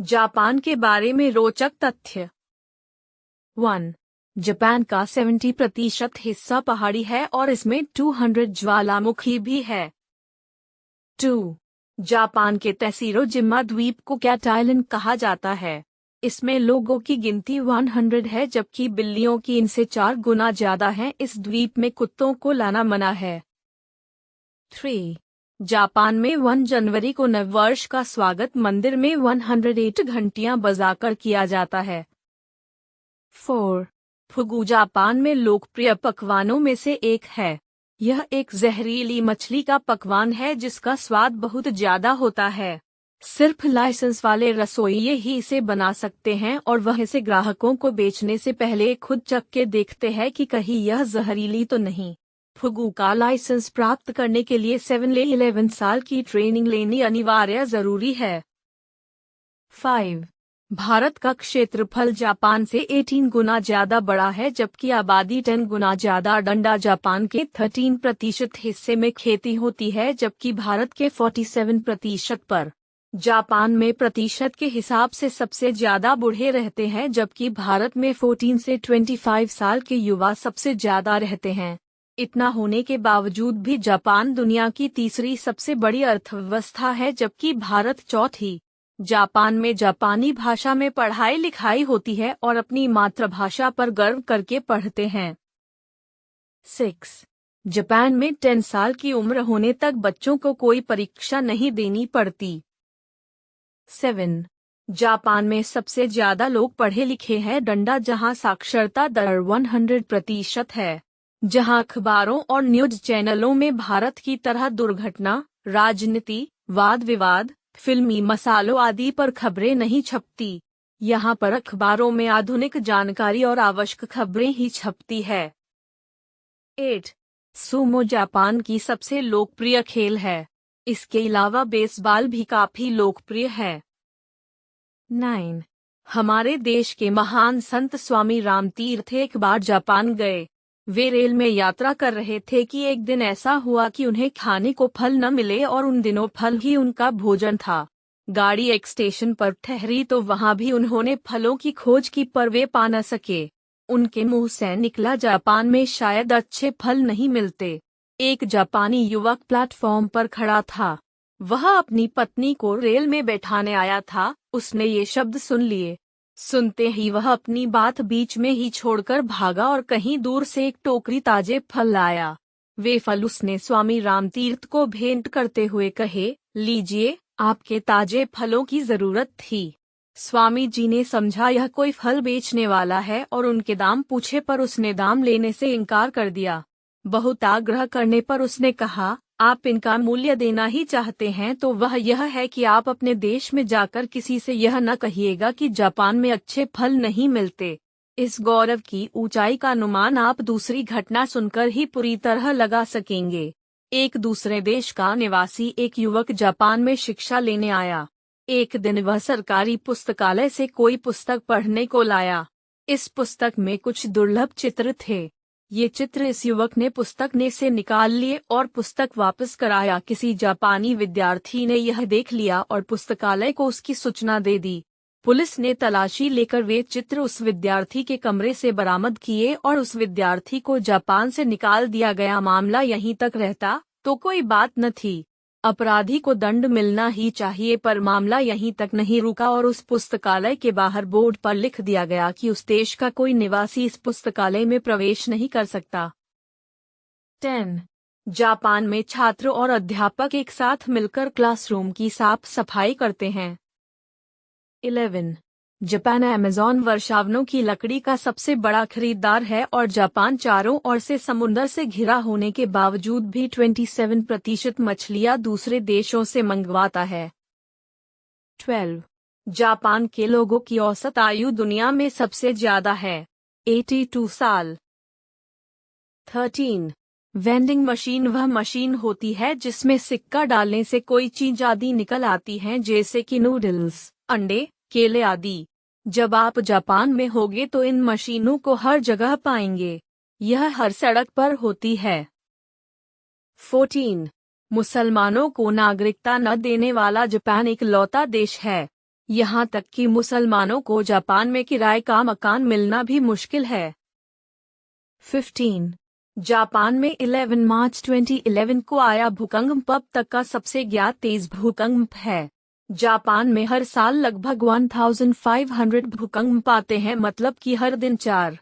Japan के बारे में रोचक तथ्य। 1. जापान का 70% हिस्सा पहाड़ी है और इसमें 200 ज्वालामुखी भी है। 2. जापान के तैसीरो-जिम्मा द्वीप को कैट आइलैंड कहा जाता है। इसमें लोगों की गिनती 100 है जबकि बिल्लियों की इनसे 4 गुना ज्यादा है। इस द्वीप में कुत्तों को लाना मना है। 3. जापान में 1 जनवरी को नववर्ष का स्वागत मंदिर में 108 घंटियां बजाकर किया जाता है। 4. फुगु जापान में लोकप्रिय पकवानों में से एक है। यह एक जहरीली मछली का पकवान है जिसका स्वाद बहुत ज्यादा होता है। सिर्फ लाइसेंस वाले रसोइये ही इसे बना सकते हैं और वह इसे ग्राहकों को बेचने से पहले खुद चख के देखते हैं कि कहीं यह जहरीली तो नहीं। फुगु का लाइसेंस प्राप्त करने के लिए 7 से 11 साल की ट्रेनिंग लेनी अनिवार्य जरूरी है। 5. भारत का क्षेत्रफल जापान से 18 गुना ज्यादा बड़ा है जबकि आबादी 10 गुना ज्यादा। डंडा जापान के 13% हिस्से में खेती होती है जबकि भारत के 47% पर। जापान में प्रतिशत के हिसाब से सबसे ज्यादा बूढ़े रहते हैं जबकि भारत में 14 से 25 साल के युवा सबसे ज्यादा रहते हैं। इतना होने के बावजूद भी जापान दुनिया की तीसरी सबसे बड़ी अर्थव्यवस्था है जबकि भारत चौथी। जापान में जापानी भाषा में पढ़ाई लिखाई होती है और अपनी मातृभाषा पर गर्व करके पढ़ते हैं। 6. जापान में 10 साल की उम्र होने तक बच्चों को कोई परीक्षा नहीं देनी पड़ती। 7. जापान में सबसे ज्यादा लोग पढ़े लिखे हैं। डंडा जहां साक्षरता दर 100% है, जहां अखबारों और न्यूज चैनलों में भारत की तरह दुर्घटना, राजनीति, वाद विवाद, फिल्मी मसालों आदि पर खबरें नहीं छपती। यहाँ पर अखबारों में आधुनिक जानकारी और आवश्यक खबरें ही छपती है। 8. सूमो जापान की सबसे लोकप्रिय खेल है। इसके अलावा बेसबॉल भी काफी लोकप्रिय है। 9. हमारे देश के महान संत स्वामी रामतीर्थ एक बार जापान गए। वे रेल में यात्रा कर रहे थे कि एक दिन ऐसा हुआ कि उन्हें खाने को फल न मिले और उन दिनों फल ही उनका भोजन था। गाड़ी एक स्टेशन पर ठहरी तो वहां भी उन्होंने फलों की खोज की पर वे पा न सके। उनके मुंह से निकला, जापान में शायद अच्छे फल नहीं मिलते। एक जापानी युवक प्लेटफॉर्म पर खड़ा था। वह अपनी पत्नी को रेल में बैठाने आया था। उसने ये शब्द सुन लिए। सुनते ही वह अपनी बात बीच में ही छोड़कर भागा और कहीं दूर से एक टोकरी ताजे फल लाया। वे फल उसने स्वामी रामतीर्थ को भेंट करते हुए कहे, लीजिए, आपके ताजे फलों की जरूरत थी। स्वामी जी ने समझा यह कोई फल बेचने वाला है और उनके दाम पूछे पर उसने दाम लेने से इनकार कर दिया। बहुत आग्रह करने पर उसने कहा, आप इनका मूल्य देना ही चाहते हैं तो वह यह है कि आप अपने देश में जाकर किसी से यह न कहिएगा कि जापान में अच्छे फल नहीं मिलते। इस गौरव की ऊंचाई का अनुमान आप दूसरी घटना सुनकर ही पूरी तरह लगा सकेंगे। एक दूसरे देश का निवासी एक युवक जापान में शिक्षा लेने आया। एक दिन वह सरकारी पुस्तकालय से कोई पुस्तक पढ़ने को लाया। इस पुस्तक में कुछ दुर्लभ चित्र थे। ये चित्र इस युवक ने पुस्तक ने से निकाल लिए और पुस्तक वापस कराया। किसी जापानी विद्यार्थी ने यह देख लिया और पुस्तकालय को उसकी सूचना दे दी। पुलिस ने तलाशी लेकर वे चित्र उस विद्यार्थी के कमरे से बरामद किए और उस विद्यार्थी को जापान से निकाल दिया गया। मामला यहीं तक रहता तो कोई बात न थी, अपराधी को दंड मिलना ही चाहिए, पर मामला यहीं तक नहीं रुका और उस पुस्तकालय के बाहर बोर्ड पर लिख दिया गया कि उस देश का कोई निवासी इस पुस्तकालय में प्रवेश नहीं कर सकता। 10. जापान में छात्र और अध्यापक एक साथ मिलकर क्लासरूम की साफ सफाई करते हैं। 11. जापान अमेज़न वर्षावनों की लकड़ी का सबसे बड़ा खरीदार है और जापान चारों ओर से समुद्र से घिरा होने के बावजूद भी 27% मछलियां दूसरे देशों से मंगवाता है। 12. जापान के लोगों की औसत आयु दुनिया में सबसे ज्यादा है, 82 साल। 13. वेंडिंग मशीन वह मशीन होती है जिसमें सिक्का डालने से कोई चीज आदि निकल आती है जैसे कि नूडल्स, अंडे, केले आदि। जब आप जापान में होंगे तो इन मशीनों को हर जगह पाएंगे। यह हर सड़क पर होती है। 14. मुसलमानों को नागरिकता न देने वाला जापान इकलौता देश है। यहाँ तक कि मुसलमानों को जापान में किराए का मकान मिलना भी मुश्किल है। 15. जापान में 11 मार्च 2011 को आया भूकंप अब तक का सबसे ज्ञात तेज भूकंप है। जापान में हर साल लगभग 1500 भूकंप आते हैं, मतलब कि हर दिन 4।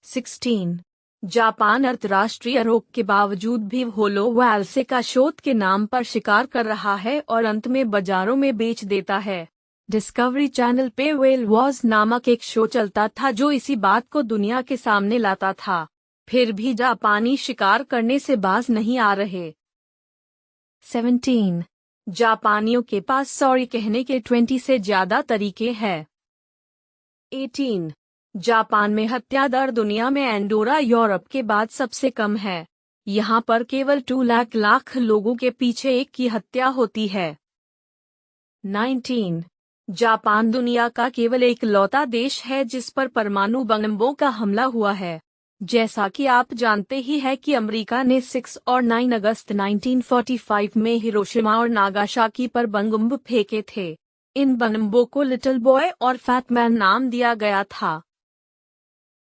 16. जापान अंतर्राष्ट्रीय रोक के बावजूद भी होलो वैल्से का शोध के नाम पर शिकार कर रहा है और अंत में बाजारों में बेच देता है। डिस्कवरी चैनल पे व्हेल वॉज नामक एक शो चलता था जो इसी बात को दुनिया के सामने लाता था। फिर भी जापानी शिकार करने से बाज नहीं आ रहे। 17. जापानियों के पास सॉरी कहने के 20 से ज्यादा तरीके हैं। 18. जापान में हत्या दर दुनिया में एंडोरा यूरोप के बाद सबसे कम है। यहाँ पर केवल 2 लाख लोगों के पीछे एक की हत्या होती है। 19. जापान दुनिया का केवल एकलौता देश है जिस पर परमाणु बमों का हमला हुआ है। जैसा कि आप जानते ही हैं कि अमेरिका ने 6 और 9 अगस्त 1945 में हिरोशिमा और नागासाकी पर बम फेंके थे। इन बमों को लिटिल बॉय और फैट मैन नाम दिया गया था।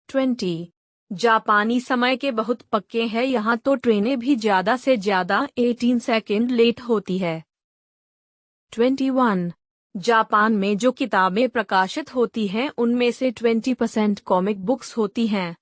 20. जापानी समय के बहुत पक्के हैं, यहाँ तो ट्रेनें भी ज्यादा से ज्यादा 18 सेकंड लेट होती है। 21. जापान में जो किताबें प्रकाशित होती हैं उनमें से 20% कॉमिक बुक्स होती हैं।